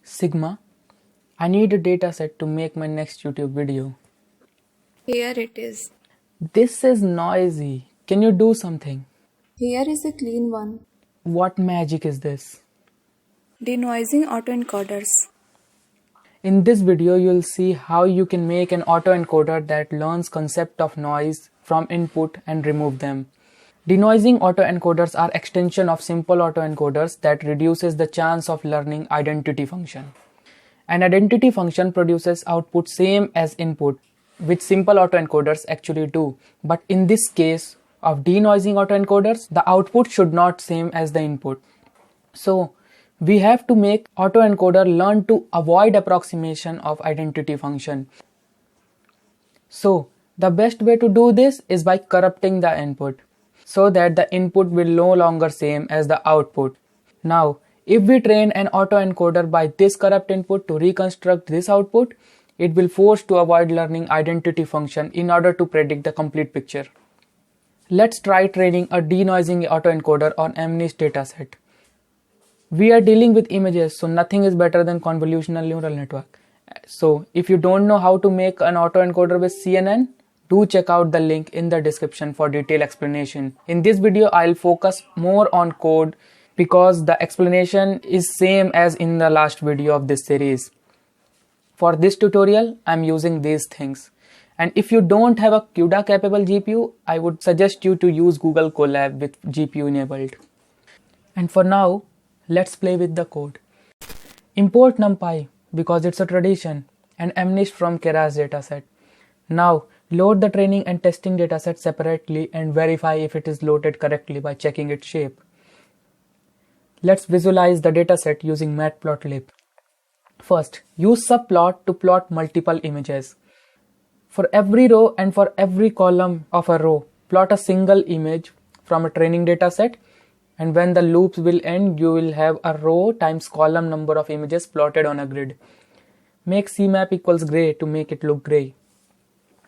Sigma, I need a dataset to make my next YouTube video. Here it is. This is noisy. Can you do something? Here is a clean one. What magic is this? Denoising autoencoders. In this video, you'll see how you can make an autoencoder that learns concept of noise from input and remove them. Denoising autoencoders are extension of simple autoencoders that reduces the chance of learning identity function. An identity function produces output same as input, which simple autoencoders actually do. But in this case of denoising autoencoders, the output should not same as the input. So we have to make autoencoder learn to avoid approximation of identity function. So the best way to do this is by corrupting the input, so that the input will no longer same as the output. Now, if we train an autoencoder by this corrupt input to reconstruct this output, it will force to avoid learning identity function in order to predict the complete picture. Let's try training a denoising autoencoder on MNIST dataset. We are dealing with images, so nothing is better than convolutional neural network. So if you don't know how to make an autoencoder with CNN, do check out the link in the description for detailed explanation. In this video, I'll focus more on code because the explanation is same as in the last video of this series. For this tutorial, I'm using these things. And if you don't have a CUDA capable GPU, I would suggest you to use Google Colab with GPU enabled. And for now, let's play with the code. Import NumPy because it's a tradition, and MNIST from Keras dataset. Now, load the training and testing dataset separately and verify if it is loaded correctly by checking its shape. Let's visualize the dataset using matplotlib. First, use subplot to plot multiple images. For every row and for every column of a row, plot a single image from a training dataset, and when the loops will end, you will have a row times column number of images plotted on a grid. Make CMap equals gray to make it look gray.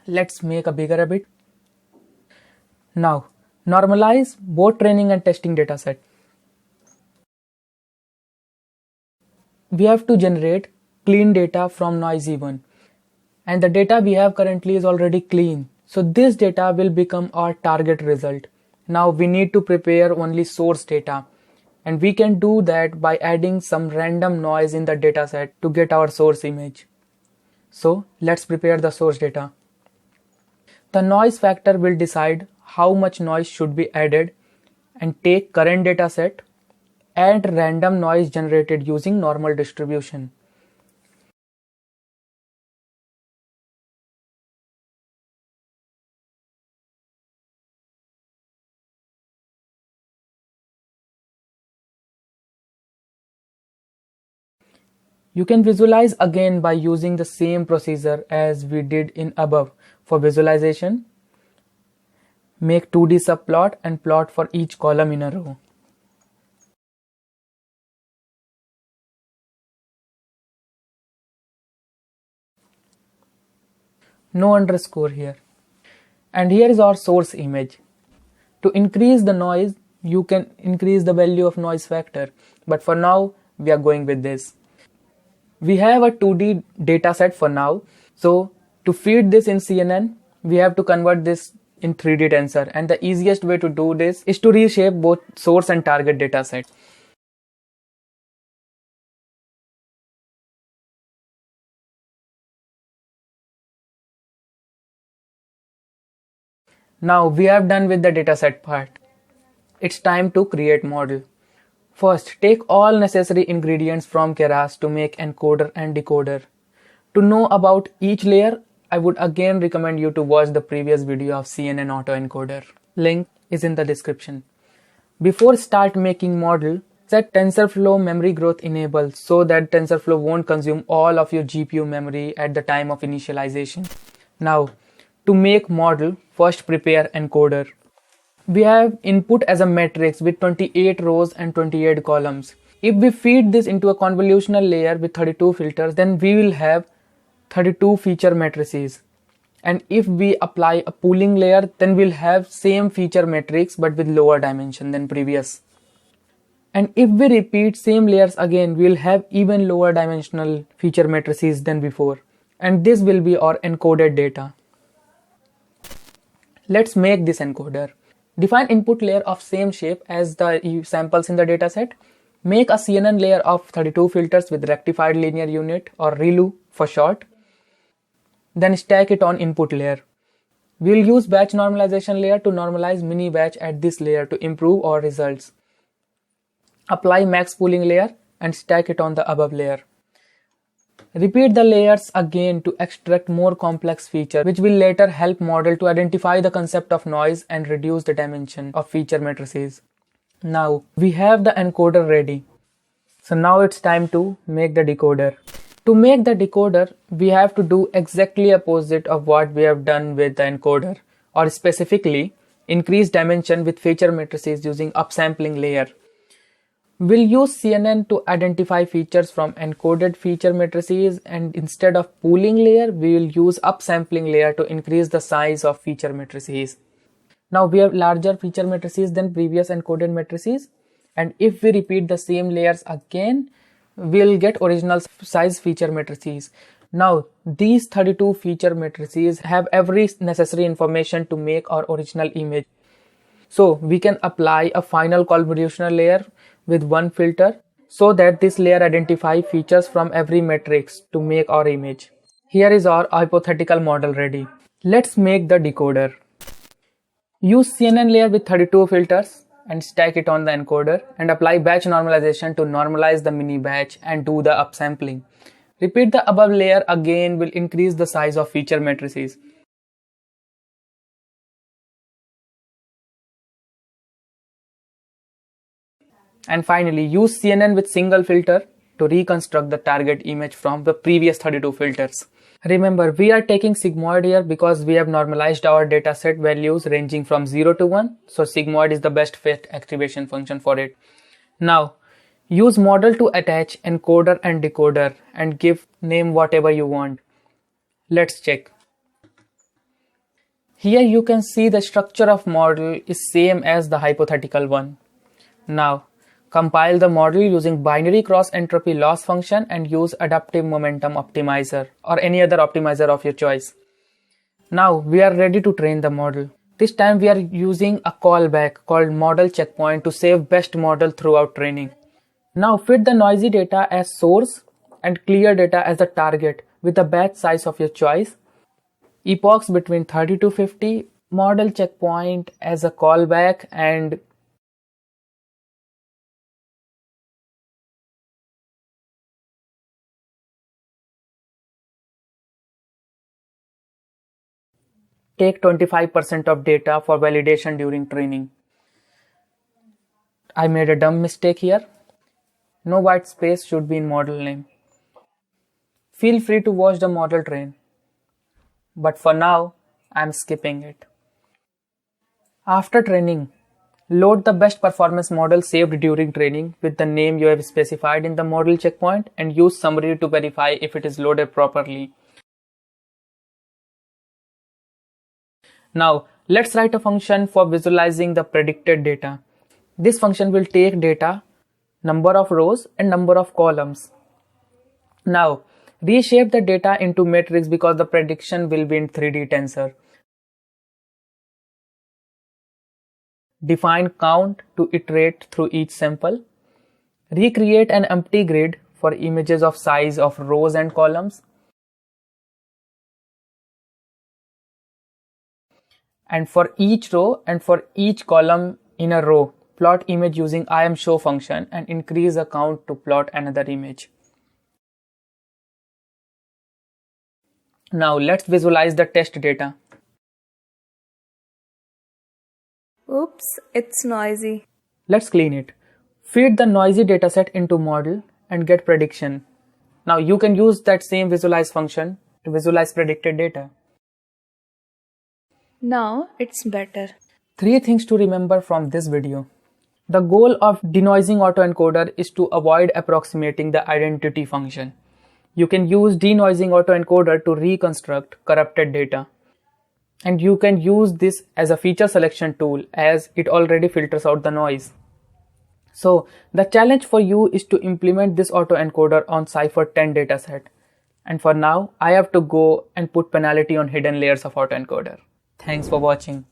Let's make a bigger a bit. Now, normalize both training and testing dataset. We have to generate clean data from noisy one. And the data we have currently is already clean. So this data will become our target result. Now we need to prepare only source data. And we can do that by adding some random noise in the dataset to get our source image. So let's prepare the source data. The noise factor will decide how much noise should be added and take current dataset and random noise generated using normal distribution. You can visualize again by using the same procedure as we did in above. For visualization, make 2D subplot and plot for each column in a row. No underscore here. And here is our source image. To increase the noise, you can increase the value of noise factor. But for now, we are going with this. We have a 2D dataset for now. So to feed this in CNN, we have to convert this in 3D tensor. And the easiest way to do this is to reshape both source and target dataset. Now we have done with the dataset part. It's time to create model. First, take all necessary ingredients from Keras to make encoder and decoder. To know about each layer, I would again recommend you to watch the previous video of CNN autoencoder. Link is in the description. Before start making model, set TensorFlow memory growth enable so that TensorFlow won't consume all of your GPU memory at the time of initialization. Now, to make model, first prepare encoder. We have input as a matrix with 28 rows and 28 columns. If we feed this into a convolutional layer with 32 filters, then we will have 32 feature matrices. And if we apply a pooling layer, then we'll have same feature matrix but with lower dimension than previous. And if we repeat same layers again, we'll have even lower dimensional feature matrices than before. And this will be our encoded data. Let's make this encoder. Define input layer of same shape as the samples in the dataset. Make a CNN layer of 32 filters with rectified linear unit, or ReLU for short. Then stack it on input layer. We'll use batch normalization layer to normalize mini batch at this layer to improve our results. Apply max pooling layer and stack it on the above layer. Repeat the layers again to extract more complex features, which will later help model to identify the concept of noise and reduce the dimension of feature matrices. Now we have the encoder ready. So now it's time to make the decoder. To make the decoder, we have to do exactly opposite of what we have done with the encoder, or specifically increase dimension with feature matrices using upsampling layer. We'll use CNN to identify features from encoded feature matrices, and instead of pooling layer, we will use upsampling layer to increase the size of feature matrices. Now we have larger feature matrices than previous encoded matrices, and if we repeat the same layers again, we'll get original size feature matrices. Now these 32 feature matrices have every necessary information to make our original image. So we can apply a final convolutional layer with one filter so that this layer identifies features from every matrix to make our image. Here is our hypothetical model ready. Let's make the decoder. Use CNN layer with 32 filters and stack it on the encoder, and apply batch normalization to normalize the mini batch and do the upsampling. Repeat the above layer again, will increase the size of feature matrices. And finally, use CNN with single filter to reconstruct the target image from the previous 32 filters. Remember, we are taking sigmoid here because we have normalized our dataset values ranging from 0 to 1. So sigmoid is the best fit activation function for it. Now, use model to attach encoder and decoder and give name whatever you want. Let's check. Here you can see the structure of model is same as the hypothetical one. Now, compile the model using binary cross entropy loss function and use adaptive momentum optimizer or any other optimizer of your choice. Now we are ready to train the model. This time we are using a callback called model checkpoint to save best model throughout training. Now fit the noisy data as source and clear data as the target with the batch size of your choice. Epochs between 30 to 50, model checkpoint as a callback, and take 25% of data for validation during training. I made a dumb mistake here. No white space should be in model name. Feel free to watch the model train. But for now, I'm skipping it. After training, load the best performance model saved during training with the name you have specified in the model checkpoint and use summary to verify if it is loaded properly. Now, let's write a function for visualizing the predicted data. This function will take data, number of rows and number of columns. Now, reshape the data into matrix because the prediction will be in 3D tensor. Define count to iterate through each sample. Recreate an empty grid for images of size of rows and columns. And for each row and for each column in a row, plot image using IamShow function and increase the count to plot another image. Now let's visualize the test data. Oops, it's noisy. Let's clean it. Feed the noisy dataset into model and get prediction. Now you can use that same visualize function to visualize predicted data. Now it's better. 3 things to remember from this video. The goal of denoising autoencoder is to avoid approximating the identity function. You can use denoising autoencoder to reconstruct corrupted data. And you can use this as a feature selection tool as it already filters out the noise. So the challenge for you is to implement this autoencoder on Cypher 10 dataset. And for now, I have to go and put penalty on hidden layers of autoencoder. Thanks for watching.